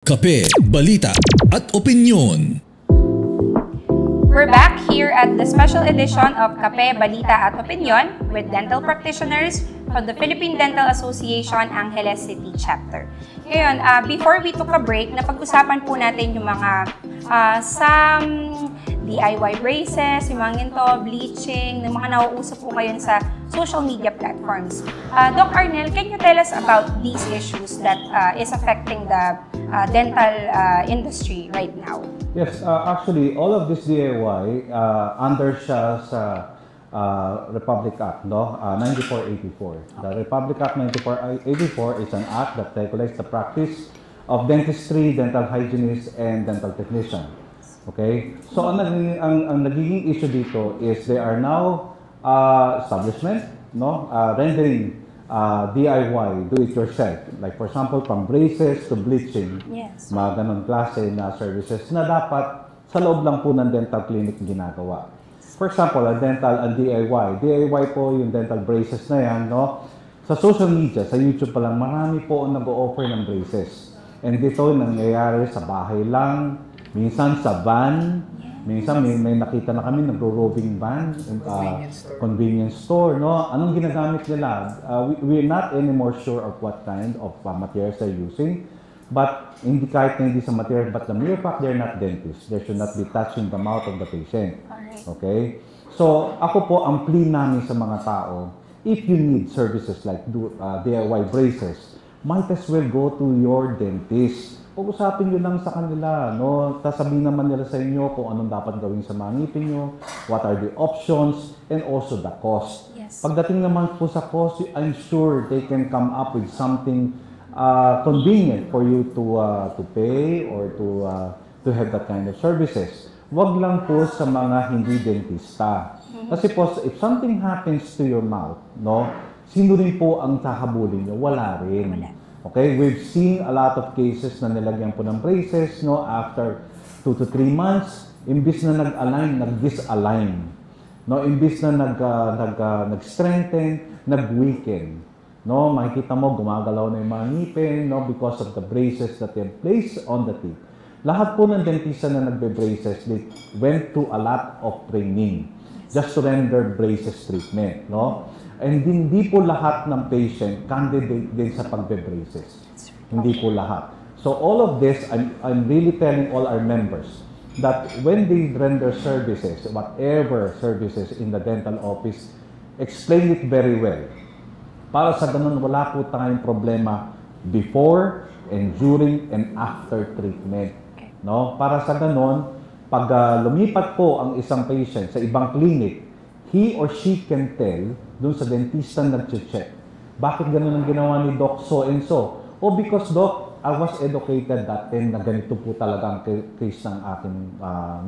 Kape, balita at opinyon. We're back here at the special edition of Kape, Balita at Opinyon with dental practitioners from the Philippine Dental Association Angeles City Chapter. Ngayon, before we took a break, napag-usapan po natin yung mga some DIY braces, yung mga ginto, bleaching, yung mga nauusap po ngayon sa social media platforms. Doc Arnel, can you tell us about these issues that is affecting the dental industry right now? Yes, actually, all of this DIY under siya sa Republic Act, no? 9484. The Republic Act 9484 is an act that regulates the practice of dentistry, dental hygienists, and dental technician. Okay? So, ang nagiging issue dito is they are now establishment, no? Rendering DIY, do-it-yourself. Like for example, from braces to bleaching, Yes. mga ganun klase na services na dapat sa loob lang po ng dental clinic ginagawa. For example, dental and DIY. DIY po yung dental braces na yan, no? Sa social media, sa YouTube pa lang, marami po ang nag-o-offer ng braces. And dito nangyayari sa bahay lang, minsan sa van, minsan may nakita na kami nagro-roving van, convenience store, no? Anong ginagamit nila? We're not anymore sure of what kind of materials they're using. But hindi kahit na hindi sa material, but the mere fact they're not dentists, they should not be touching the mouth of the patient. Okay? So, ako po, ang plea namin sa mga tao, if you need services like DIY braces, might as well go to your dentist. Pag-usapin nyo lang sa kanila, no? Sasabihin naman nila sa inyo kung anong dapat gawin sa mga ngipin nyo, what are the options, and also the cost. Yes. Pagdating naman po sa cost, I'm sure they can come up with something convenient for you to pay or to have that kind of services. Wag lang po sa mga hindi dentista. Kasi po, if something happens to your mouth, no, sino rin po ang sahabulin nyo? Wala rin. Okay, we've seen a lot of cases na nilagyan po ng braces, no, after 2 to 3 months, imbis na nag-align, nag-disalign. No, imbis na nag-strengthen, nag-weaken. No, makikita mo gumagalaw na yung mga ngipin, no, because of the braces that they place on the teeth. Lahat po ng dentista na nagbe-braces, they went through a lot of training just to render braces treatment, no? And hindi po lahat ng patient candidate din sa pagbe-braces. Hindi po lahat. So all of this, I'm really telling all our members that when they render services, whatever services in the dental office, explain it very well. Para sa ganun, wala po tayong problema before and during and after treatment. No? Para sa ganun, pag lumipat po ang isang patient sa ibang clinic, he or she can tell dun sa dentista na nag-check, bakit ganun ang ginawa ni Doc so and so? Oh, because Doc, I was educated that time na ganito po talaga ang case ng aking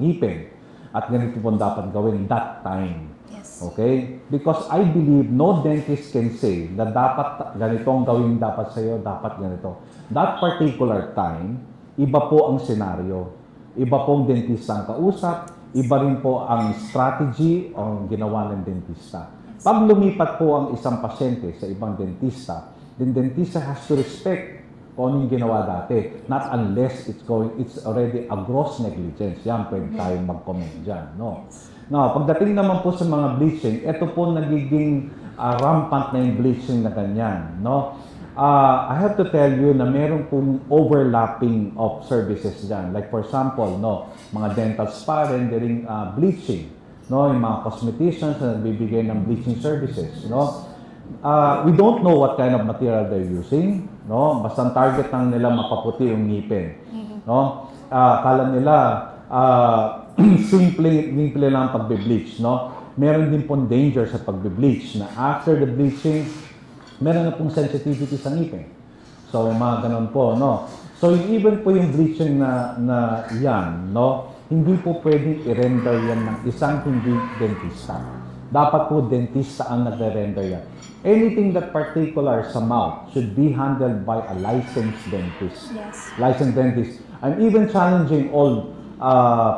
ngipin. At ganito po dapat gawin that time. Yes. Okay? Because I believe no dentist can say na dapat ganito ang gawin dapat sa'yo, dapat ganito. That particular time, iba po ang senaryo. Iba pong dentista ang kausap, iba rin po ang strategy o ginawa ng dentista. Pag lumipat po ang isang pasyente sa ibang dentista, then dentista has to respect kung anong ginawa dati. Not unless it's already a gross negligence. Yan, pwede tayong mag-comment dyan. No? Now, pagdating naman po sa mga bleaching, ito po nagiging rampant na yung bleaching na ganyan. No? I have to tell you na meron pong overlapping of services dyan. Like for example, no, mga dental spa rendering bleaching. No, yung mga cosmeticians na nagbibigay ng bleaching services. No? We don't know what kind of material they're using. No? Basta ang target lang nila mapaputi yung ngipin. No? Kala nila simple lang pagbe-bleach. No? Meron din pong danger sa pagbe-bleach na after the bleaching, meron na pong sensitivity sa ngipin. So, mga ganun po, no? So, even po yung bleaching na yan, no? Hindi po pwedeng i-render yan ng isang hindi dentista. Dapat po dentista ang nagre-render yan. Anything that particular sa mouth should be handled by a licensed dentist. Yes. Licensed dentist. I'm even challenging all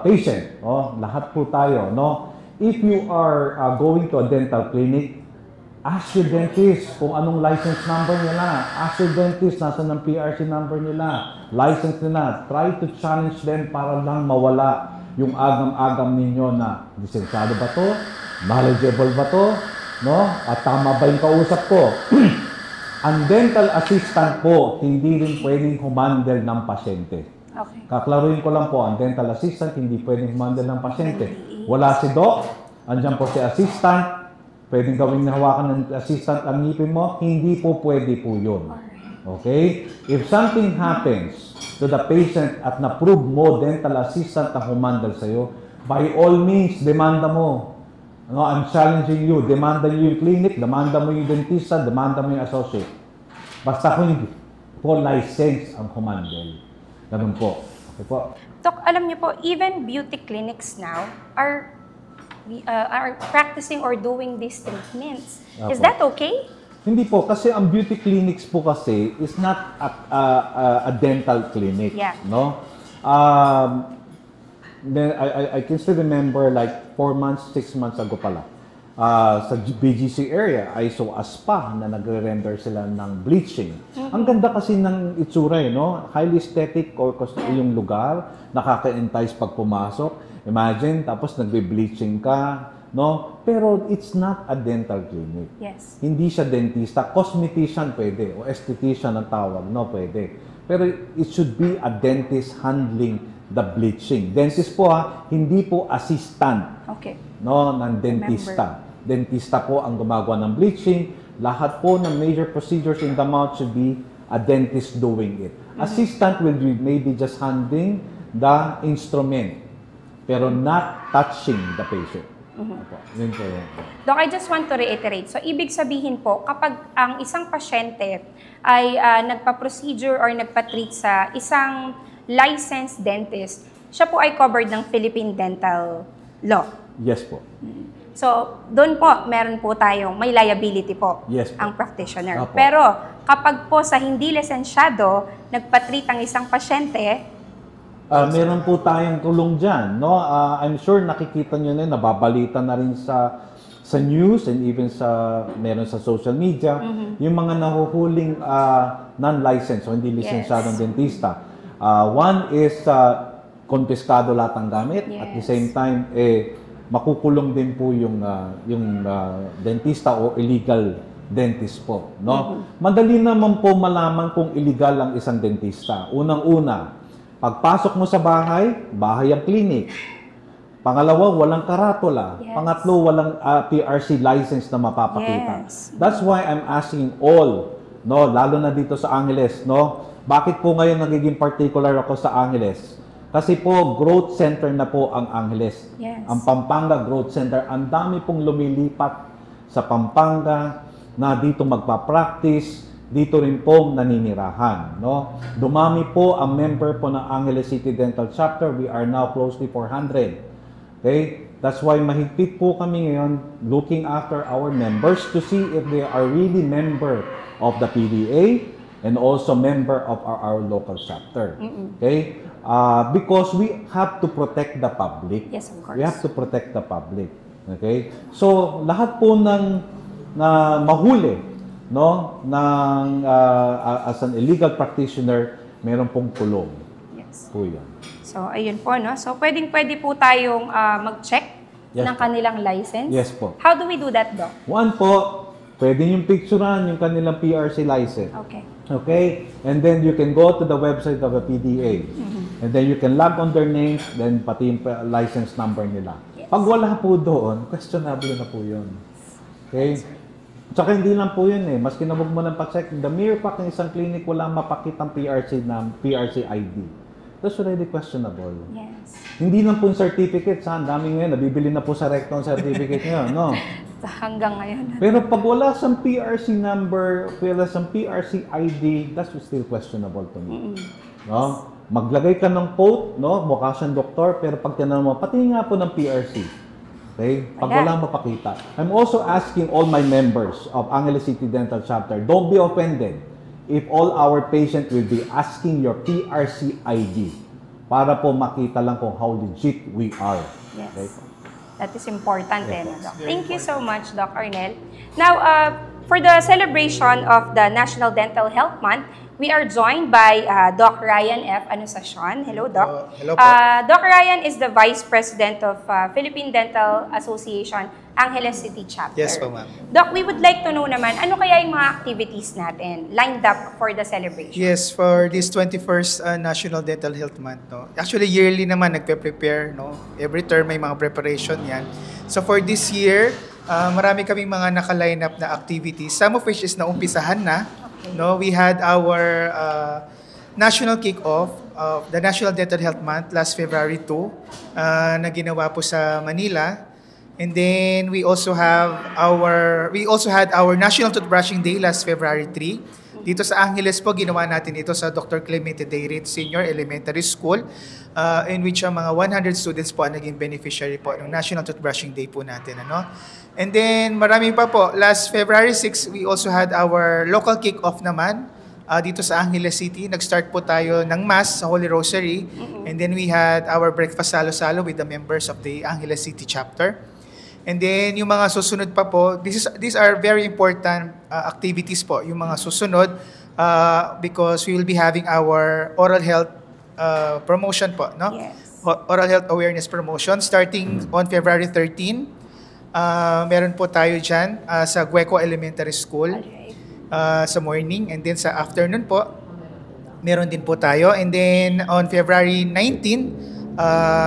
patient, lahat po tayo, no? If you are going to a dental clinic, Ask your dentist kung anong license number nila. Ask your dentist nasa ng PRC number nila, license nila. Try to challenge them para lang mawala yung agam-agam ninyo na lisensyado ba to? Knowledgeable ba to? No? At tama ba yung kausap ko? Ang dental assistant po, hindi rin pwedeng humandle ng pasyente. Okay. Kaklaruin ko lang po, ang dental assistant hindi pwedeng humandle ng pasyente. Wala si doc, andyan po si assistant, pwedeng gawing nahawakan ng assistant ang ngipin mo, hindi po pwede po yun. Okay? If something happens to the patient at na-prove mo dental assistant ang humandle sa'yo, by all means, demanda mo. No, I'm challenging you. Demanda nyo yung clinic, demanda mo yung dentista, demanda mo yung associate. Basta kung hindi po license ang humandle. Ganun po. Okay po. Doc, alam niyo po, even beauty clinics now are practicing or doing these treatments. Is that okay? Hindi po, kasi ang beauty clinics po kasi is not a dental clinic. Yeah. No? I can still remember like 4 months, 6 months ago pala. Sa BGC area, I saw a spa na nagre-render sila ng bleaching. Ang ganda kasi ng itsura, no? Highly aesthetic or yung lugar, nakaka-entice pag pumasok. Imagine, tapos nagbe-bleaching ka, no? Pero it's not a dental clinic. Yes. Hindi siya dentista. Cosmetician pwede, o esthetician ang tawag, no? Pwede. Pero it should be a dentist handling the bleaching. Dentist po hindi po assistant. Okay. No, ng dentista. Dentista po ang gumagawa ng bleaching. Lahat po ng major procedures in the mouth should be a dentist doing it. Assistant will be maybe just handling the instrument, pero not touching the patient. Yun po yun. Doc, I just want to reiterate. So, ibig sabihin po, kapag ang isang pasyente ay nagpa-procedure or nagpa-treat sa isang licensed dentist, siya po ay covered ng Philippine Dental Law. Yes po. So, doon po, meron po tayong may liability po Yes po. ang practitioner. Opo. Pero, kapag po sa hindi lisensyado, nagpa-treat ang isang pasyente, Meron po tayong tulong dyan. No? I'm sure nakikita nyo na, nababalita na rin sa news and even meron sa social media, yung mga nahuhuling non-licensed o hindi lisensyadong dentista. One is konfiskado lahat ng gamit. Yes. At the same time, makukulong din po yung dentista o illegal dentist po. No? Madali naman po malaman kung illegal ang isang dentista. Unang-una, pagpasok mo sa bahay, bahay ang clinic. Pangalawa, walang karatula. Yes. Pangatlo, walang PRC license na mapapakita. Yes. That's why I'm asking all, no, lalo na dito sa Angeles, no? Bakit po ngayon nagiging particular ako sa Angeles? Kasi po, growth center na po ang Angeles. Yes. Ang Pampanga Growth Center, ang dami pong lumilipat sa Pampanga na dito magpa-practice, dito rin pong naninirahan. No? Dumami po ang member po ng Angeles City Dental Chapter. We are now close to 400. Okay? That's why mahigpit po kami ngayon looking after our members to see if they are really member of the PDA and also member of our local chapter. Okay? Because we have to protect the public. Yes, of course. We have to protect the public. Okay? So, lahat po ng na mahuli, no, ng as an illegal practitioner, meron pong kulong. Yes. Po yan. So, ayun po, no? So, pwedeng-pwede po tayong mag-check Yes ng po. kanilang license. Yes po. How do we do that, Doc? One po, pwede yung picturean yung kanilang PRC license. Okay. Okay? And then you can go to the website of the PDA. And then you can log on their names, then pati yung license number nila. Yes. Pag wala po doon, questionable na po yun. Okay? Tsaka hindi lang po yun eh. Maski na huwag mo nang pa-check, the mere fact ng isang clinic wala mapakitang PRC ID. That's already questionable. Yes. Hindi lang po yung certificate, ang dami ngayon, nabibili na po sa recto ang certificate ngayon, no? Hanggang ngayon. Pero pag wala sang PRC number, wala sang PRC ID, that's still questionable to me. No? Maglagay ka ng quote, no? Mukha siyang doktor, pero pag tinanong mo, pati nga po ng PRC. Okay? Pag wala mapakita. I'm also asking all my members of Angeles City Dental Chapter, don't be offended if all our patients will be asking your PRC ID para po makita lang kung how legit we are. Yes. Okay? That is important, Yes, no, Doc? very Thank you so important. much, Doc Arnel. Now, for the celebration of the National Dental Health Month, we are joined by Doc Ryan F. Anunciacion. Hello, Doc. Hello po. Doc Ryan is the Vice President of Philippine Dental Association, Angeles City Chapter. Yes po, ma'am. Doc, we would like to know naman, ano kaya yung mga activities natin lined up for the celebration? Yes, for this 21st National Dental Health Month, no. Actually yearly naman nagpe-prepare, no. Every term may mga preparation 'yan. So for this year, marami kaming mga naka-line up na activities, some of which is naumpisahan na. Okay. No, we had our national kick-off of the National Dental Health Month last February 2 na ginawa po sa Manila. And then we also had our National Toothbrushing Day last February 3. Dito sa Angeles po, ginawa natin ito sa Dr. Clemente Dayrit Senior Elementary School, in which ang mga 100 students po ang naging beneficiary po ng National Toothbrushing Day po natin. Ano? And then marami pa po. Last February 6, we also had our local kick-off naman dito sa Angeles City. Nag-start po tayo ng Mass sa Holy Rosary. And then we had our breakfast salo-salo with the members of the Angeles City chapter. And then yung mga susunod pa po, these are very important activities po, yung mga susunod because we will be having our oral health promotion po, no? Yes. Oral health awareness promotion starting on February 13. Meron po tayo dyan sa Gueco Elementary School sa morning, and then sa afternoon po, meron din po tayo. And then on February 19,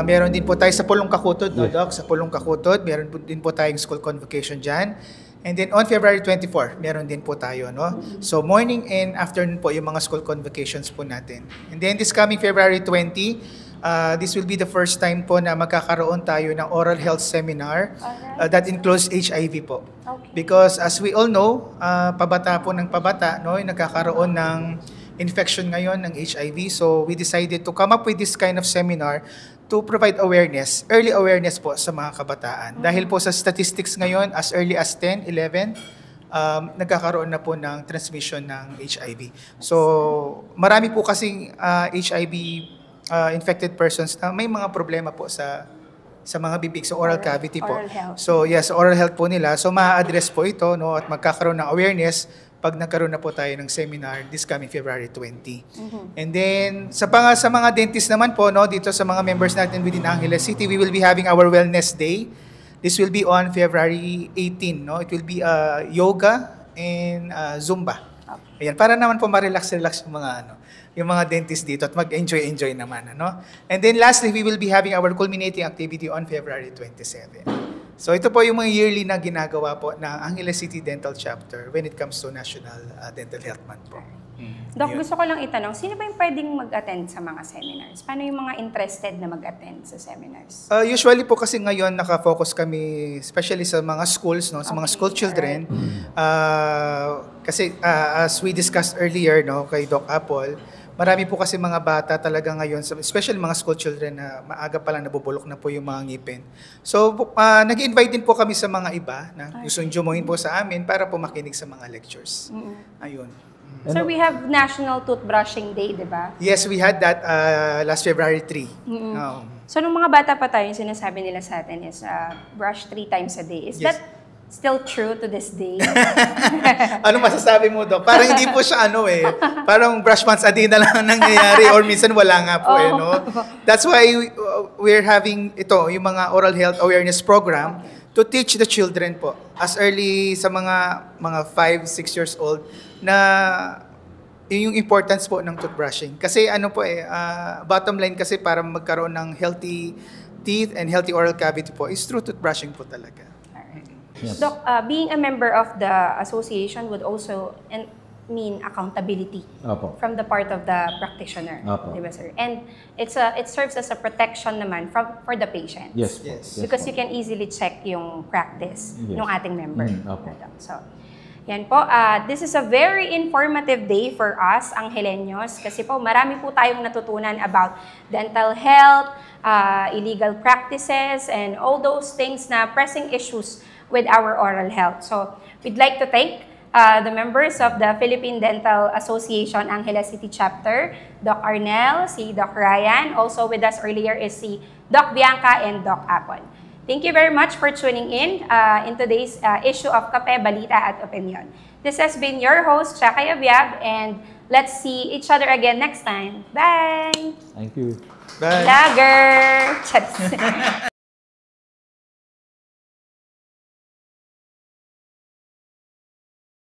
meron din po tayo sa Pulong Kakutod, no, Doc? Sa Pulong Kakutod, meron din po tayong school convocation dyan. And then on February 24, meron din po tayo, no? So morning and afternoon po yung mga school convocations po natin. And then this coming February 20, this will be the first time po na magkakaroon tayo ng oral health seminar that includes HIV po. Okay. Because as we all know, pabata po ng pabata, no, yung nagkakaroon ng infection ngayon ng HIV. So we decided to come up with this kind of seminar to provide awareness, early awareness po sa mga kabataan. Dahil po sa statistics ngayon, as early as 10, 11, nagkakaroon na po ng transmission ng HIV. So marami po kasing HIV infected persons na may mga problema po sa mga bibig, sa oral cavity po. Oral health. So yes, oral health po nila. So ma-address po ito, no, at magkakaroon ng awareness pag nagkaroon na po tayo ng seminar this coming February 20. And then sa mga dentist naman po, no, dito sa mga members natin within Angeles City, we will be having our wellness day. This will be on February 18, no. It will be yoga and Zumba. Ayan, para naman po ma-relax yung mga dentist dito at mag-enjoy naman, ano? And then lastly, we will be having our culminating activity on February 27. So ito po yung mga yearly na ginagawa po ng Angeles City Dental Chapter when it comes to National Dental Health Month po. Doc, Yun. gusto ko lang itanong, sino ba yung pwedeng mag-attend sa mga seminars? Paano yung mga interested na mag-attend sa seminars? Usually po kasi ngayon nakafocus kami especially sa mga schools, no, sa mga Okay, school children. Kasi as we discussed earlier, no, kay Doc Apple, marami po kasi mga bata talaga ngayon, especially mga school children na maaga pa lang nabubulok na po yung mga ngipin. So nag-invite din po kami sa mga iba na gusto nyo join po sa amin para po makinig sa mga lectures. Ayun. So we have National Toothbrushing Day, di ba? Yes, we had that last February 3. So nung mga bata pa tayo, yung sinasabi nila sa atin is brush 3 times a day. Is Yes. that still true to this day? Ano masasabi mo, Doc? Parang hindi po siya parang brush once a day na lang ang nangyayari or minsan wala nga po no? That's why we're having ito, yung mga oral health awareness program to teach the children po as early sa mga 5, 6 years old na yung importance po ng toothbrushing. Kasi bottom line kasi para magkaroon ng healthy teeth and healthy oral cavity po is through toothbrushing po talaga. Yes. Doc, being a member of the association would also mean accountability Opo. from the part of the practitioner. Opo. Di ba, sir? And it serves as a protection naman for the patient. Yes. Yes. Because po. you can easily check yung practice Yes. ng ating member. Opo. So, yan po. This is a very informative day for us, Angeleños, kasi po marami po tayong natutunan about dental health, illegal practices, and all those things na pressing issues with our oral health. So, we'd like to thank the members of the Philippine Dental Association Angeles City Chapter, Doc Arnel, si Doc Ryan. Also with us earlier is si Doc Bianca and Doc Apple. Thank you very much for tuning in today's issue of Kape, Balita at Opinion. This has been your host, Chaka Yabyab, and let's see each other again next time. Bye! Thank you. Bye. Lager! Charis.